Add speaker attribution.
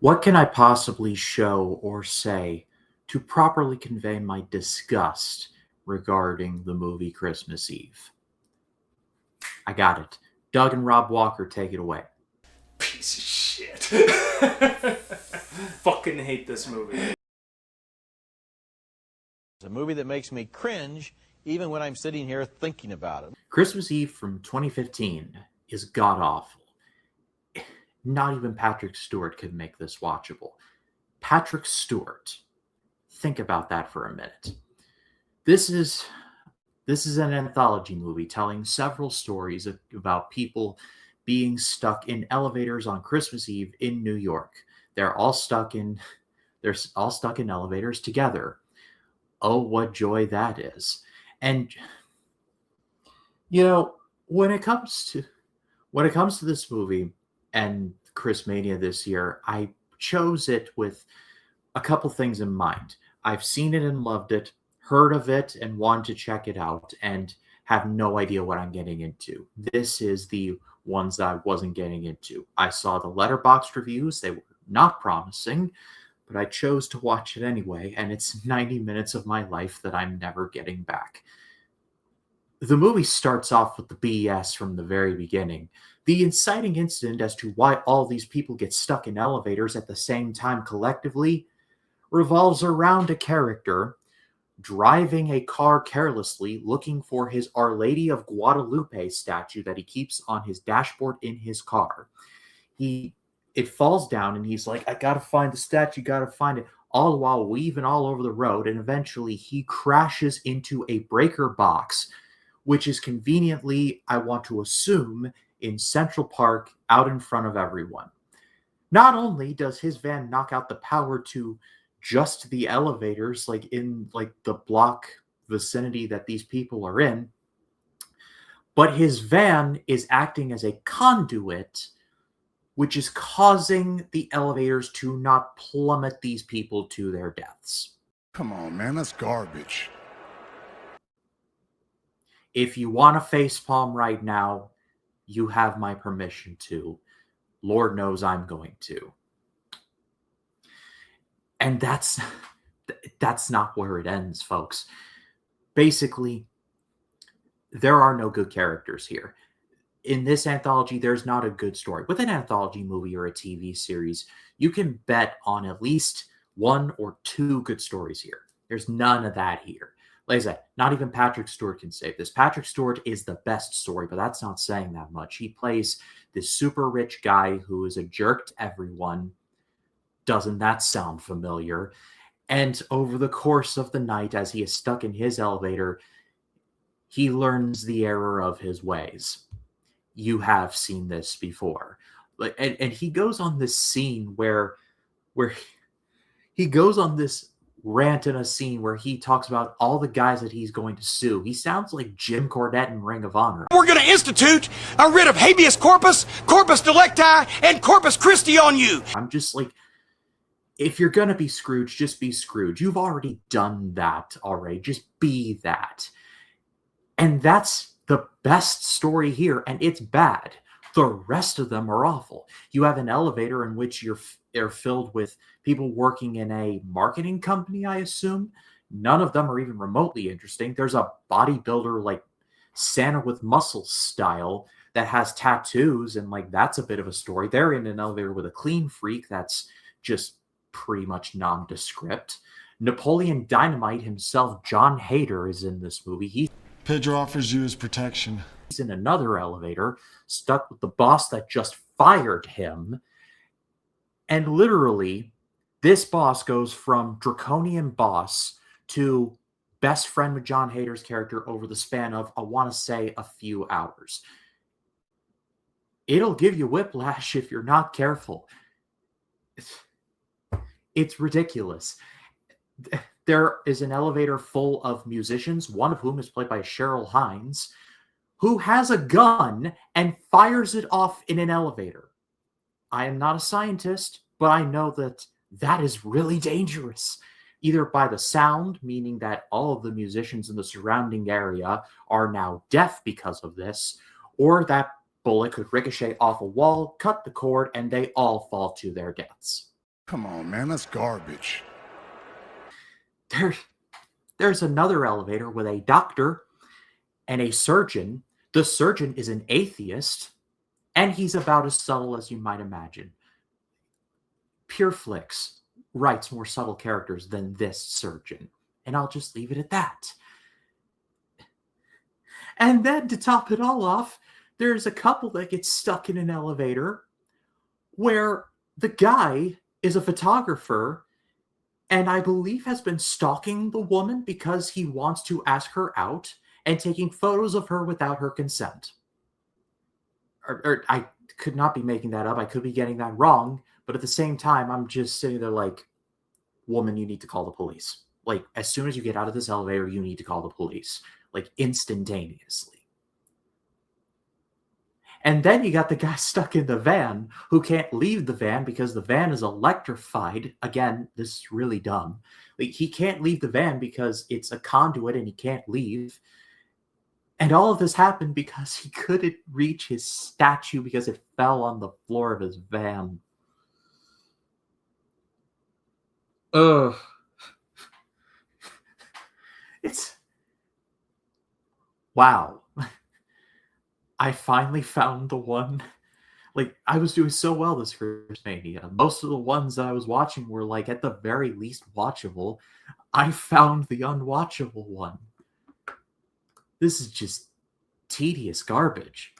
Speaker 1: What can I possibly show or say to properly convey my disgust regarding the movie Christmas Eve? I got it. Doug and Rob Walker, take it away.
Speaker 2: Piece of shit. Fucking hate this movie.
Speaker 3: It's a movie that makes me cringe even when I'm sitting here thinking about it.
Speaker 1: Christmas Eve from 2015 is god-awful. Not even Patrick Stewart could make this watchable. Patrick Stewart. Think about that for a minute. This is an anthology movie telling several stories about people being stuck in elevators on Christmas Eve in New York. They're all stuck in elevators together. Oh, what joy that is. And you know, when it comes to this movie and Christmania this year, I chose it with a couple things in mind. I've seen it and loved it, heard of it and wanted to check it out, and have no idea what I'm getting into. This is the ones that I wasn't getting into. I saw the Letterboxd reviews. They were not promising, but I chose to watch it anyway, and it's 90 minutes of my life that I'm never getting back. The movie starts off with the BS from the very beginning. The inciting incident as to why all these people get stuck in elevators at the same time collectively revolves around a character driving a car carelessly looking for his Our Lady of Guadalupe statue that he keeps on his dashboard in his car. It falls down and he's like, I gotta find the statue, gotta find it, all the while weaving all over the road, and eventually he crashes into a breaker box, which is conveniently, I want to assume, in Central Park out in front of everyone. Not only does his van knock out the power to just the elevators, like in the block vicinity that these people are in, but his van is acting as a conduit, which is causing the elevators to not plummet these people to their deaths.
Speaker 4: Come on, man, that's garbage.
Speaker 1: If you want to facepalm right now, you have my permission to. Lord knows I'm going to. And that's not where it ends, folks. Basically, there are no good characters here. In this anthology, there's not a good story. With an anthology movie or a TV series, you can bet on at least one or two good stories here. There's none of that here. Like I said, not even Patrick Stewart can save this. Patrick Stewart is the best story, but that's not saying that much. He plays this super rich guy who is a jerk to everyone. Doesn't that sound familiar? And over the course of the night, as he is stuck in his elevator, he learns the error of his ways. You have seen this before. And he goes on this scene where he goes on this rant in a scene where he talks about all the guys that he's going to sue. He sounds like Jim Cornette in Ring of Honor.
Speaker 5: We're going to institute a writ of habeas corpus, corpus delicti, and corpus Christi on you.
Speaker 1: I'm just like, if you're going to be Scrooge, just be Scrooge. You've already done that already. Just be that. And that's the best story here, and it's bad. The rest of them are awful. You have an elevator in which they're filled with people working in a marketing company, I assume. None of them are even remotely interesting. There's a bodybuilder, like Santa with muscles style, that has tattoos, and that's a bit of a story. They're in an elevator with a clean freak that's just pretty much nondescript. Napoleon Dynamite himself, John Hader, is in this movie.
Speaker 4: Pedro offers you his protection.
Speaker 1: He's in another elevator, stuck with the boss that just fired him. And literally, this boss goes from draconian boss to best friend with John Hader's character over the span of, I want to say, a few hours. It'll give you whiplash if you're not careful. It's ridiculous. There is an elevator full of musicians, one of whom is played by Cheryl Hines, who has a gun and fires it off in an elevator. I am not a scientist, but I know that that is really dangerous. Either by the sound, meaning that all of the musicians in the surrounding area are now deaf because of this, or that bullet could ricochet off a wall, cut the cord, and they all fall to their deaths.
Speaker 4: Come on, man, that's garbage.
Speaker 1: There's another elevator with a doctor and a surgeon. The surgeon is an atheist, and he's about as subtle as you might imagine. Pure Flix writes more subtle characters than this surgeon, and I'll just leave it at that. And then to top it all off, there's a couple that gets stuck in an elevator where the guy is a photographer and I believe has been stalking the woman because he wants to ask her out and taking photos of her without her consent. Or I could not be making that up. I could be getting that wrong. But at the same time, I'm just sitting there like, woman, you need to call the police. Like, as soon as you get out of this elevator, you need to call the police. Like, instantaneously. And then you got the guy stuck in the van who can't leave the van because the van is electrified. Again, this is really dumb. Like, he can't leave the van because it's a conduit and he can't leave. And all of this happened because he couldn't reach his statue because it fell on the floor of his van. Ugh. It's... Wow. I finally found the one. Like, I was doing so well this Christmania. Most of the ones that I was watching were, like, at the very least watchable. I found the unwatchable one. This is just tedious garbage.